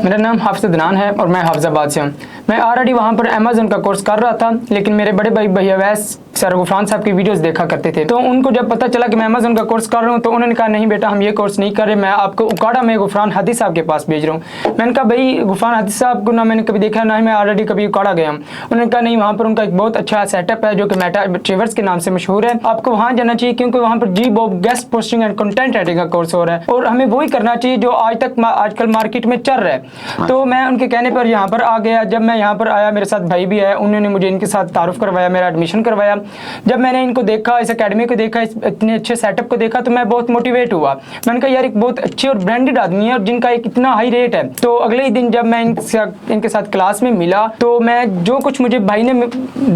मेरा नाम हाफिज़ अदनान है और मैं हाफिज़ाबाद से हूँ। मैं ऑलरेडी वहाँ पर अमेज़न का कोर्स कर रहा था, लेकिन मेरे बड़े भाई भैया वैस सर गुफरान साहब की वीडियोस देखा करते थे। तो उनको जब पता चला कि मैं अमेज़न का कोर्स कर रहा हूँ तो उन्होंने कहा नहीं बेटा, हम ये कोर्स नहीं कर रहे, मैं आपको उकाड़ा में गुफरान हादी साहब के पास भेज रहा हूँ। मैंने कहा भाई गुफरान हादी साहब को ना मैंने कभी देखा, ना ही मैं ऑलरेडी कभी उकाड़ा गया हूँ। उन्होंने कहा नहीं, वहाँ पर उनका एक बहुत अच्छा सेटअप है जो कि मेटा ट्रेवर्स के नाम से मशहूर है, आपको वहाँ जाना चाहिए क्योंकि वहाँ पर जी बॉब guest posting and content writing का कोर्स हो रहा है और हमें वही करना चाहिए जो आजकल मार्केट में चल रहा है। तो मैं उनके कहने पर यहाँ पर आ गया। जब मैं यहाँ पर आया, मेरे साथ भाई भी है, उन्होंने मुझे इनके साथ तारुफ करवाया, मेरा एडमिशन करवाया। जब मैंने इनको देखा, इस एकेडमी को देखा, इस इतने अच्छे सेटअप को देखा तो मैं बहुत मोटिवेट हुआ। मैंने कहा यार एक बहुत अच्छे और ब्रांडेड आदमी है और जिनका एक इतना हाई रेट है। तो अगले ही दिन जब मैं इनके साथ क्लास में मिला तो मैं जो कुछ मुझे भाई ने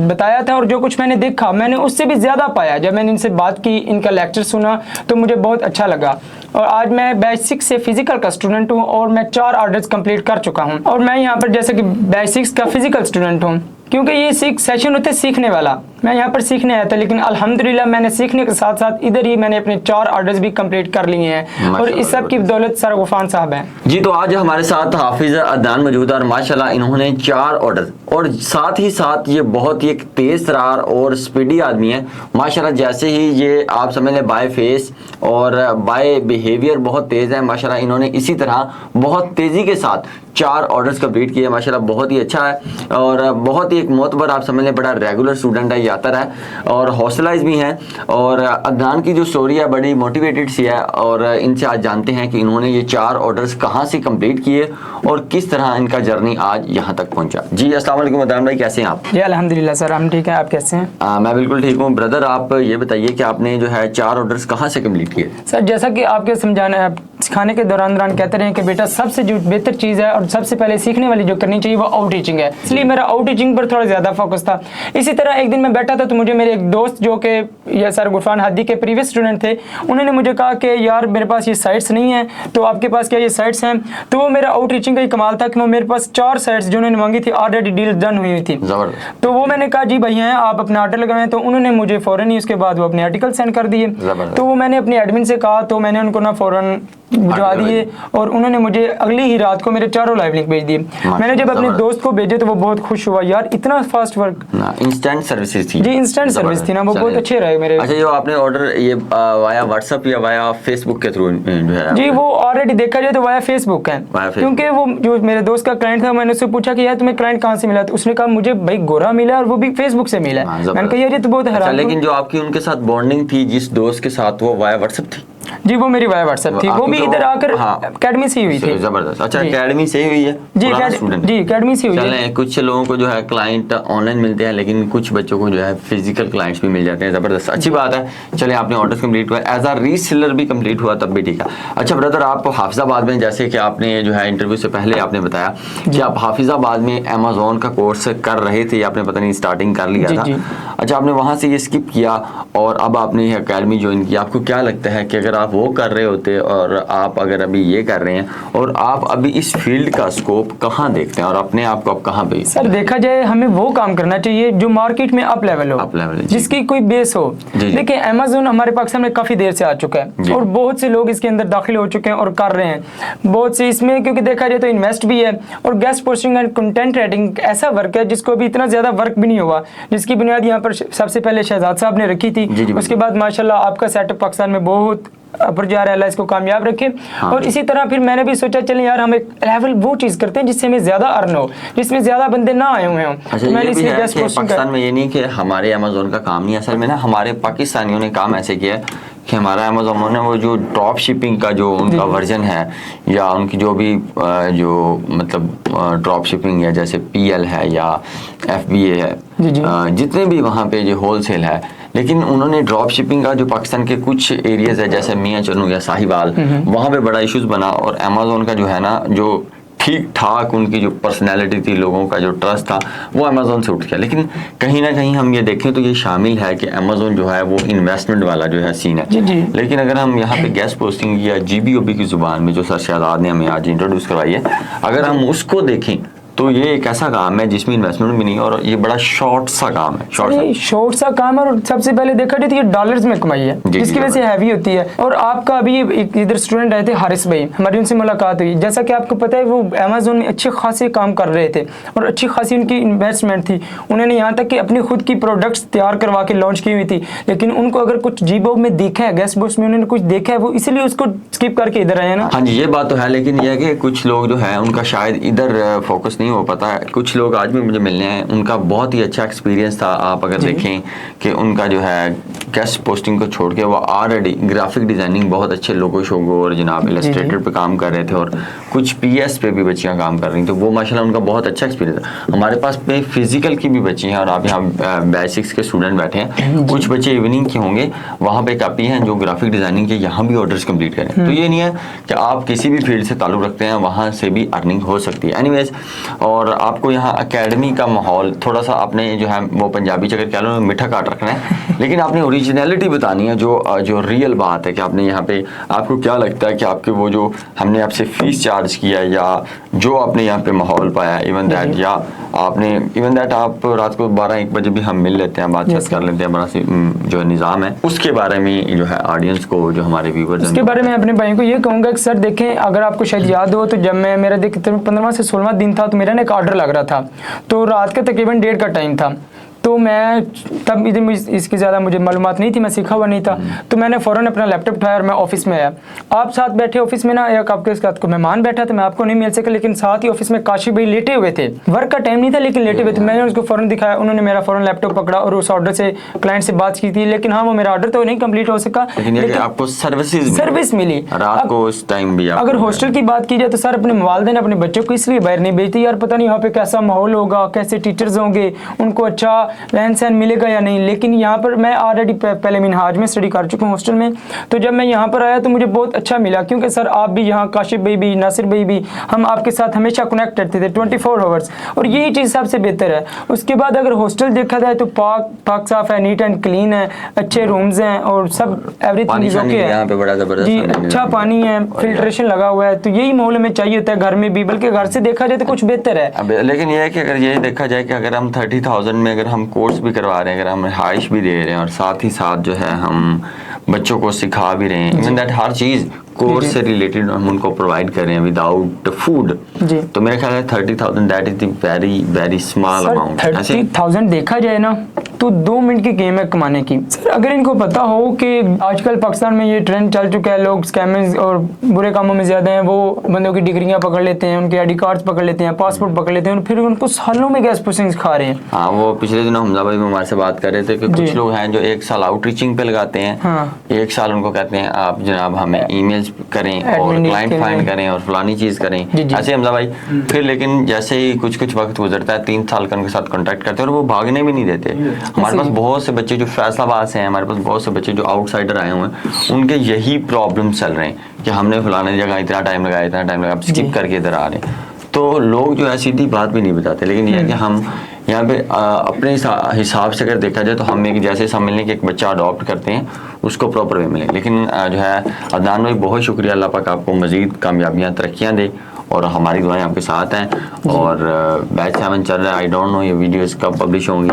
बताया था और जो कुछ मैंने देखा, मैंने उससे भी ज़्यादा पाया। जब मैंने इनसे बात की, इनका लेक्चर सुना तो मुझे बहुत अच्छा लगा। और आज मैं बैच 6 से फिजिकल का स्टूडेंट हूँ और मैं 4 ऑर्डर्स कंप्लीट कर चुका हूँ। और मैं यहाँ पर जैसे कि बैच 6 का फिजिकल स्टूडेंट हूँ क्योंकि ये सेशन होते सीखने वाला। मैं यहाँ पर सीखने आया था, लेकिन अल्हम्दुलिल्लाह मैंने सीखने के साथ साथ इधर ही मैंने अपने 4 ऑर्डर्स भी कंप्लीट कर लिए हैं और इस सब की बदौलत सर गुफरान साहब हैं। जी, तो आज हमारे साथ हाफिज अदनान मौजूद है और माशाल्लाह इन्होंने 4 ऑर्डर और साथ ही साथ ये बहुत ही एक तेज तरार और स्पीडी आदमी है माशाल्लाह। जैसे ही ये आप समझ लें बाय फेस और बाय बिहेवियर बहुत तेज है माशाल्लाह। इन्होंने इसी तरह बहुत तेजी के साथ 4 ऑर्डर्स कंप्लीट किए माशाल्लाह। बहुत ही अच्छा है और बहुत ही एक मोतबर आप समझ लें बड़ा रेगुलर स्टूडेंट है, यातर है और हौसलाइज भी हैं। और अदनान की जो स्टोरी है बड़ी मोटिवेटेड सी है और इनसे आज जानते हैं कि इन्होंने ये 4 ऑर्डर्स कहाँ से कंप्लीट किए और किस तरह इनका जर्नी आज यहाँ तक पहुँचा। जी अस्सलाम वालेकुम अदनान भाई, कैसे हैं आप? जी अल्हम्दुलिल्लाह सर, हम ठीक हैं, आप कैसे हैं? मैं बिल्कुल ठीक हूँ। ब्रदर आप ये बताइए कि आपने जो है 4 ऑर्डर्स कहाँ से कंप्लीट किए? सर जैसा कि आपके समझाने सिखाने के दौरान कहते रहे कि बेटा सबसे जो बेहतर चीज़ है और सबसे पहले सीखने वाली जो करनी चाहिए वो आउट टीचिंग है, इसलिए मेरा आउट टीचिंग पर थोड़ा ज़्यादा फोकस था। इसी तरह एक दिन मैं बैठा था तो मुझे मेरे एक दोस्त जो कि ये सर गुफरान हादी के प्रीवियस स्टूडेंट थे, उन्होंने मुझे कहा कि यार मेरे पास ये साइट्स नहीं है, तो आपके पास क्या ये साइट्स हैं? तो वो मेरा आउट टीचिंग का ही कमाल था कि वो मेरे पास 4 साइट्स जो उन्होंने मांगी थी ऑलरेडी डील डन हुई थी। तो वो मैंने कहा जी भैया हैं, आप अपना ऑर्डर लगाएं। तो उन्होंने मुझे फ़ौरन ही उसके बाद वो अपने आर्टिकल सेंड कर दिए। तो वो मैंने अपने एडमिन से कहा तो मैंने उनको ना फ़ौरन भिजवा दिए और उन्होंने मुझे अगली ही रात को मेरे 4 लाइव लिंक भेज दिए। मैंने जब अपने दोस्त को भेजे तो वो बहुत खुश हुआ, यार इतना फास्ट वर्क। इंस्टेंट सर्विसेज थी जी, इंस्टेंट सर्विस थी ना, वो बहुत अच्छे रहे मेरे। अच्छा, जो आपने ऑर्डर ये वाया व्हाट्सएप या वाया फेसबुक के थ्रू जो है? जी वो ऑलरेडी देखा जाए तो वाया फेसबुक है, क्योंकि वो जो मेरे दोस्त का क्लाइंट था, मैंने उससे पूछा कि यार तुम्हें क्लाइंट कहाँ से मिला? तो उसने कहा मुझे भाई गोरा मिला और वो भी फेसबुक से मिला। मैंने कहा यार ये तो बहुत हैरान। लेकिन जो आपकी उनके साथ बॉन्डिंग थी जिस दोस्त के साथ, वो वाया व्हाट्सएप थी? जी वो मेरी वाया व्हाट्सएप थी, वो भी इधर आकर एकेडमी से ही हुई थी। जबरदस्त। अच्छा, एकेडमी से ही हुई है? जी एकेडमी से हुई है। कुछ लोगों को जो है क्लाइंट ऑनलाइन मिलते हैं, लेकिन कुछ बच्चों को जो है फिजिकल क्लाइंट्स भी मिल जाते हैं। जबरदस्त, अच्छी बात है। चले, आपने ऑर्डर्स कंप्लीट हुआ, एज अ रीसेलर भी कंप्लीट हुआ, तब भी ठीक है। अच्छा ब्रदर, आप हाफिजाबाद में, जैसे कि आपने जो है इंटरव्यू से पहले आपने बताया कि आप हाफिजाबाद में अमेज़न का कोर्स कर रहे थे, आपने पता नहीं स्टार्टिंग कर लिया था। अच्छा, आपने वहाँ से ये स्किप किया और अब आपने ये अकेडमी ज्वाइन किया। आपको क्या लगता है कि अगर आप वो कर रहे होते और आप अगर अभी ये कर रहे हैं, और आप अभी इस फील्ड का स्कोप कहाँ देखते हैं और अपने आप को आप कहाँ भेजते हैं? सर देखा जाए हमें वो काम करना चाहिए जो मार्केट में अप लेवल हो, जिसकी कोई बेस हो। देखिए अमेज़न हमारे पाकिस्तान में काफ़ी देर से आ चुका है और बहुत से लोग इसके अंदर दाखिल हो चुके हैं और कर रहे हैं बहुत से इसमें, क्योंकि देखा जाए तो इन्वेस्ट भी है। और guest posting and content writing ऐसा वर्क है जिसको अभी इतना ज़्यादा वर्क भी नहीं हुआ, जिसकी बुनियाद यहाँ पर सबसे पहले शहजाद साहब ने रखी थी। उसके बाद माशाल्लाह आपका सेटअप पाकिस्तान में बहुत ऊपर जा रहा है, अल्लाह इसको कामयाब रखे। और इसी तरह फिर मैंने भी सोचा चलें यार हम एक लेवल वो चीज़ करते हैं जिससे हमें ज़्यादा अर्न हो, जिसमें ज़्यादा बंदे ना आए हुए हों। अच्छा, मैंने इसलिए पाकिस्तान में ये नहीं कि हमारे अमेज़न का काम नहीं, असल में ना हमारे पाकिस्तानियों ने काम ऐसे किया है कि हमारा अमेज़न ने वो जो ड्रॉप शिपिंग का जो उनका वर्जन है या उनकी जो भी जो मतलब ड्रॉप शिपिंग है, जैसे PL है या FBA है, जितने भी वहाँ पे जो होलसेल है, लेकिन उन्होंने ड्रॉप शिपिंग का जो पाकिस्तान के कुछ एरियाज है जैसे मियाँ चनू या साहिवाल, वहाँ पे बड़ा इश्यूज बना और अमेज़न का जो है ना जो ठीक ठाक उनकी जो पर्सनैलिटी थी, लोगों का जो ट्रस्ट था, वो अमेज़न से उठ गया। लेकिन कहीं ना कहीं हम ये देखें तो ये शामिल है कि अमेज़न जो है वो इन्वेस्टमेंट वाला जो है सीन है। लेकिन अगर हम यहाँ पे गेस्ट पोस्टिंग या GBOB की ज़ुबान में जो सर शहजाद ने हमें आज इंट्रोड्यूस करवाई है, अगर हम उसको देखें तो ये एक ऐसा काम है जिसमें इन्वेस्टमेंट भी नहीं और ये बड़ा शॉर्ट सा काम है। शॉर्ट सा काम है और सबसे पहले देखा जाए तो ये डॉलर्स में कमाई है, जिसकी वजह से हैवी होती है। और आपका अभी इधर स्टूडेंट आए थे हारिस भाई, हमारी उनसे मुलाकात हुई। जैसा कि आपको पता है वो अमेज़न में अच्छे खासे काम कर रहे थे और अच्छी खासी उनकी इन्वेस्टमेंट थी। उन्होंने यहाँ तक कि अपनी खुद की प्रोडक्ट्स तैयार करवा के लॉन्च की हुई थी, लेकिन उनको अगर कुछ जीबो में देखा है, गेस्ट बॉक्स में उन्होंने कुछ देखा है, वो इसलिए उसको स्किप करके इधर आए ना। हाँ जी, ये बात तो है, लेकिन ये है कि कुछ लोग जो है उनका शायद इधर फोकस नहीं हो पाता है। कुछ लोग आज भी मुझे मिलने हैं, उनका बहुत ही अच्छा एक्सपीरियंस था। आप अगर देखें कि उनका जो है गेस्ट पोस्टिंग को छोड़ के वो ऑलरेडी ग्राफिक डिजाइनिंग बहुत अच्छे लोगो शोगो और जनाब इलस्ट्रेटर पे काम कर रहे थे और कुछ पीएस पे भी बच्चियां काम कर रही, तो वो माशाल्लाह उनका बहुत अच्छा एक्सपीरियंस है। हमारे पास पे फिजिकल की भी बच्ची हैं और आप यहाँ बेसिक्स के स्टूडेंट बैठे हैं, कुछ बच्चे इवनिंग के होंगे, वहाँ पे कापी हैं जो ग्राफिक डिजाइनिंग के यहाँ भी ऑर्डर्स कंप्लीट करें। तो ये नहीं है कि आप किसी भी फील्ड से ताल्लुक रखते हैं वहाँ से भी अर्निंग हो सकती है। एनीवेज, और आपको यहाँ एकेडमी का माहौल थोड़ा सा आपने जो है वो पंजाबी चक्कर कह लो मीठा काट रखना है, लेकिन आपने ओरिजिनलिटी बतानी है, जो रियल बात है कि आपने यहाँ पे आपको क्या लगता है कि आपके वो जो हमने आपसे फीस चार्ज किया या जो आपने यहाँ पे माहौल पाया, इवन दैट, या आपने इवन दैट आप रात को 12-1 बजे भी हम मिल लेते हैं, बातचीत कर लेते हैं, बड़ा जो निज़ाम है उसके बारे में जो है ऑडियंस को, जो हमारे व्यूअर्स, उसके बारे में अपने भाई को ये कहूँगा कि सर देखें, अगर आपको शायद याद हो तो जब मैं मेरा 15वां से 16वां दिन था तो मेरा ना एक ऑर्डर लग रहा था, तो रात का तकरीबन 1:30 का टाइम था। तो मैं तब इधर इसकी ज़्यादा मुझे मालूमात नहीं थी, मैं सीखा हुआ नहीं था, तो मैंने फ़ौरन अपना लैपटॉप उठाया और मैं ऑफिस में आया। आप साथ बैठे ऑफिस में ना, एक आपके साथ को मेहमान बैठा था, मैं आपको नहीं मिल सका, लेकिन साथ ही ऑफिस में काशिफ भाई लेटे हुए थे, वर्क का टाइम नहीं था लेकिन लेटे हुए थे। मैंने उसको फ़ौरन दिखाया, उन्होंने मेरा फ़ौरन लैपटॉप पकड़ा और उस ऑर्डर से क्लाइंट से बात की थी, लेकिन हाँ वो मेरा ऑर्डर तो नहीं कंप्लीट हो सका, लेकिन आपको सर्विस मिली रात को उस टाइम भी। अगर हॉस्टल की बात की जाए तो सर अपने वालिदैन अपने बच्चों को इसलिए बाहर नहीं भेजती, यार पता नहीं यहाँ पे कैसा माहौल होगा, कैसे टीचर्स होंगे, उनको अच्छा रहन सहन मिलेगा या नहीं। लेकिन यहाँ पर मैं ऑलरेडी पहले मिनहाज में स्टडी कर चुका हूँ हॉस्टल में, तो जब मैं यहाँ पर आया तो मुझे बहुत अच्छा मिला, क्योंकि सर आप भी यहाँ, काशिफ भाई भी, नासिर भाई भी, हम आपके साथ हमेशा कनेक्ट रहते थे 24 आवर्स, और यही चीज़ सबसे बेहतर है। उसके बाद अगर हॉस्टल देखा जाए तो पाक साफ है, नीट एंड क्लीन है, अच्छे रूम्स हैं और सब एवरीथिंग इज ओके है जी, अच्छा पानी है, फिल्ट्रेशन लगा हुआ है, तो यही माहौल हमें चाहिए होता है घर में भी, बल्कि घर से देखा जाए तो कुछ बेहतर है। लेकिन ये है कि अगर ये देखा जाए कि अगर हम 30,000 में अगर हम कोर्स भी करवा रहे हैं, अगर हम रिहाइश भी दे रहे हैं और साथ ही साथ जो है हम बच्चों को सिखा भी रहे हैं, even that her cheese course से रिलेटेड हम उनको प्रोवाइड कर रहे हैं विदाउट फूड, तो मेरा ख्याल है 30,000 that is the very very small amount. 30,000 देखा जाए ना तो 2 मिनट की गेम है कमाने की। सर अगर इनको पता हो कि आजकल पाकिस्तान में ये ट्रेंड चल चुका है, लोग स्कैमर्स और बुरे कामों में ज़्यादा हैं, वो बंदों की डिग्रियां पकड़ लेते हैं, उनके आईडी कार्ड्स पकड़ लेते हैं, पासपोर्ट पकड़ लेते हैं और फिर उनको सालों में गैस प्रोसेसिंग सिखा रहे हैं। हाँ, वो पिछले दिनों हमजा भाई हमारे से बात कर रहे थे कि कुछ लोग हैं जो 1 साल आउटरीचिंग पे लगाते हैं, 1 साल उनको कहते हैं आप जनाब हमें ईमेल्स करें और क्लाइंट फाइंड करें और फलानी चीज़ करें, ऐसे हमजा भाई। फिर लेकिन जैसे ही कुछ वक्त गुजरता है, 3 साल का उनके साथ कॉन्टैक्ट करते हैं और वो भागने भी नहीं देते। हमारे पास बहुत से बच्चे जो फैसलाबाद से हैं, हमारे पास बहुत से बच्चे जो आउटसाइडर आए हुए हैं, उनके यही प्रॉब्लम चल रहे हैं कि हमने फलाने जगह इतना टाइम लगाया, आप स्किप करके इधर आ रहे हैं। तो लोग जो है सीधी बात भी नहीं बताते, लेकिन ये है कि हम यहाँ पे अपने हिसाब से अगर देखा जाए तो हम एक जैसे सम्मिलने के एक बच्चा अडॉप्ट करते हैं उसको प्रॉपर वे मिले। लेकिन जो है अदनान भाई बहुत शुक्रिया, अल्लाह पाक आपको मज़ीद कामयाबियाँ तरक्कियाँ दे और हमारी दुआएं आपके साथ हैं। और बैच 7 चल रहा है, आई डोंट नो ये वीडियोस कब पब्लिश होंगी,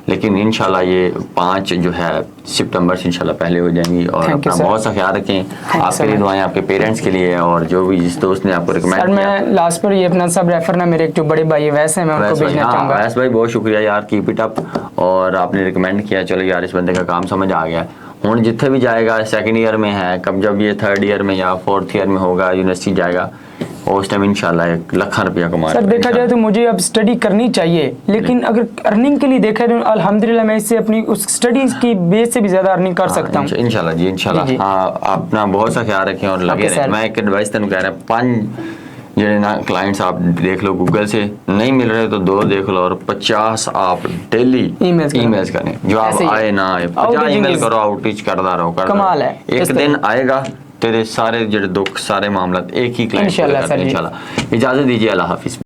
लेकिन इंशाल्लाह ये 5 जो है सितंबर से इंशाल्लाह पहले हो जाएंगी। और अपना बहुत सा ख्याल रखें, आपके लिए दुआएं, आपके पेरेंट्स के लिए और जो भी जिस दोस्त ने आपको रिकमेंड किया। मैं लास्ट पर ये अपना सब रेफर ना मेरे एक जो बड़े भाई वैसे मैं उनको भेजना चाहूँगा। वैस भाई बहुत शुक्रिया यार, कीप इट अप। और आपने रिकमेंड किया, चलो यार इस बंदे का काम समझ आ गया। हूँ जिथे भी जाएगा, 2nd ईयर में है, कब जब ये 3rd ईयर में या 4th ईयर में होगा, यूनिवर्सिटी जाएगा, उस टाइम इंशाल्लाह 1 लाख रुपया कमा। सर देखा जाए तो मुझे अब स्टडी करनी चाहिए, लेकिन अगर अर्निंग के लिए देखा जाए तो अल्हम्दुलिल्लाह मैं इससे अपनी उस स्टडीज की बेस से भी ज्यादा अर्निंग कर सकता हूँ इंशाल्लाह जी, इंशाल्लाह। हाँ, अपना बहुत सा ख्याल रखें और लगे रहें। मैं एक एडवाइस तेन कह रहा हूँ, 5 जो ना क्लाइंट्स आप देख लो गूगल से, नहीं मिल रहे तो 2 देख लो और 50 आप डेली ईमेल्स करें, जो आप आए ना आए 50 ईमेल करो, आउटरीच करता रहो। कमाल है, एक दिन आएगा तेरे सारे जो दुख सारे मामला एक ही क्लाइंट। इंशाल्लाह। इजाजत दीजिए, अल्लाह हाफिज।